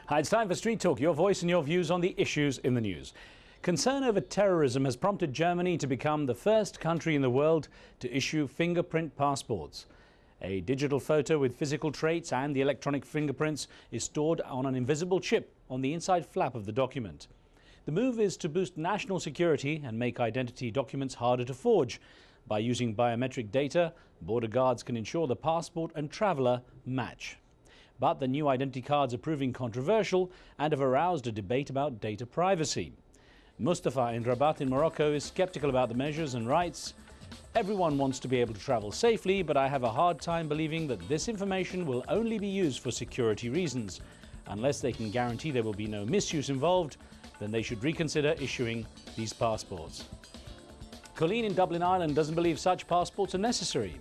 Hi, it's time for Street Talk, your voice and your views on the issues in the news. Concern over terrorism has prompted Germany to become the first country in the world to issue fingerprint passports. A digital photo with physical traits and the electronic fingerprints is stored on an invisible chip on the inside flap of the document. The move is to boost national security and make identity documents harder to forge. By using biometric data, border guards can ensure the passport and traveller match. But the new identity cards are proving controversial and have aroused a debate about data privacy. Mustafa in Rabat in Morocco is skeptical about the measures and writes, "Everyone wants to be able to travel safely, but I have a hard time believing that this information will only be used for security reasons. Unless they can guarantee there will be no misuse involved, then they should reconsider issuing these passports." Colleen in Dublin, Ireland doesn't believe such passports are necessary.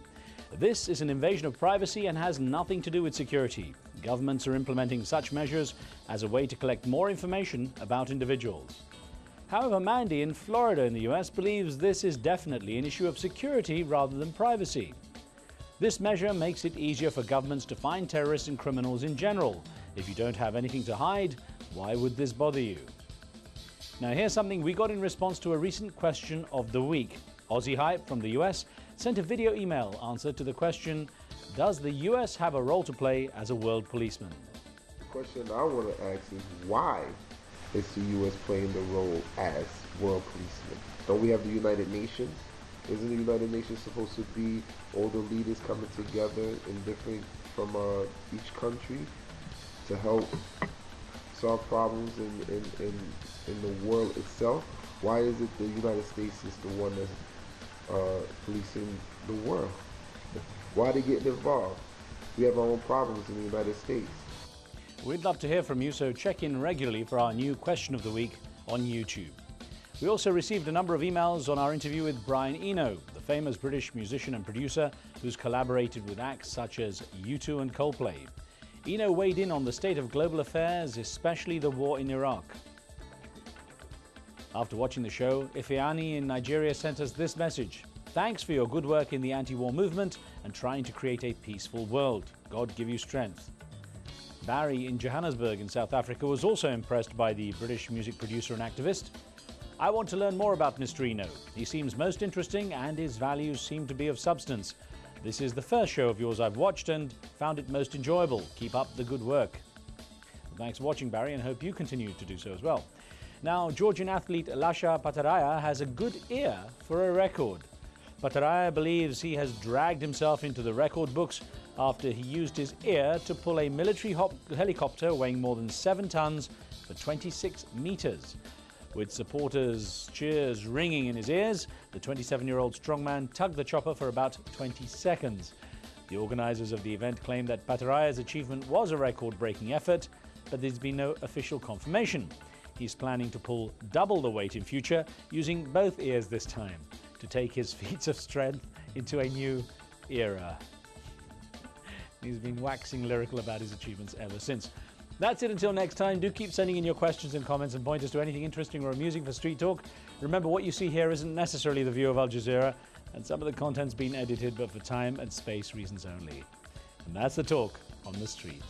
This is an invasion of privacy and has nothing to do with security. Governments are implementing such measures as a way to collect more information about individuals. However, Mandy in Florida in the US believes this is definitely an issue of security rather than privacy. This measure makes it easier for governments to find terrorists and criminals in general. If you don't have anything to hide, why would this bother you? Now here's something we got in response to a recent question of the week. Aussie Hype from the US sent a video email answer to the question, does the US have a role to play as a world policeman? The question I want to ask is why is the US playing the role as world policeman? Don't we have the United Nations? Isn't the United Nations supposed to be all the leaders coming together in different from each country to help solve problems in the world itself? Why is it the United States is the one that's policing the world? Why are they getting involved? We have our own problems in the United States. We'd love to hear from you, so check in regularly for our new question of the week on YouTube. We also received a number of emails on our interview with Brian Eno, the famous British musician and producer who's collaborated with acts such as U2 and Coldplay. Eno weighed in on the state of global affairs, especially the war in Iraq. After watching the show, Ifeanyi in Nigeria sent us this message. Thanks for your good work in the anti-war movement and trying to create a peaceful world. God give you strength. Barry in Johannesburg in South Africa was also impressed by the British music producer and activist. I want to learn more about Mr. Eno. He seems most interesting and his values seem to be of substance. This is the first show of yours I've watched and found it most enjoyable. Keep up the good work. Thanks for watching, Barry, and hope you continue to do so as well. Now, Georgian athlete Lasha Pattaraia has a good ear for a record. Pattaraia believes he has dragged himself into the record books after he used his ear to pull a military helicopter weighing more than 7 tons for 26 meters. With supporters' cheers ringing in his ears, the 27-year-old strongman tugged the chopper for about 20 seconds. The organizers of the event claim that Pattaraia's achievement was a record-breaking effort, but there's been no official confirmation. He's planning to pull double the weight in future, using both ears this time, to take his feats of strength into a new era. He's been waxing lyrical about his achievements ever since. That's it until next time. Do keep sending in your questions and comments and point us to anything interesting or amusing for Street Talk. Remember, what you see here isn't necessarily the view of Al Jazeera, and some of the content's been edited, but for time and space reasons only. And that's the talk on the street.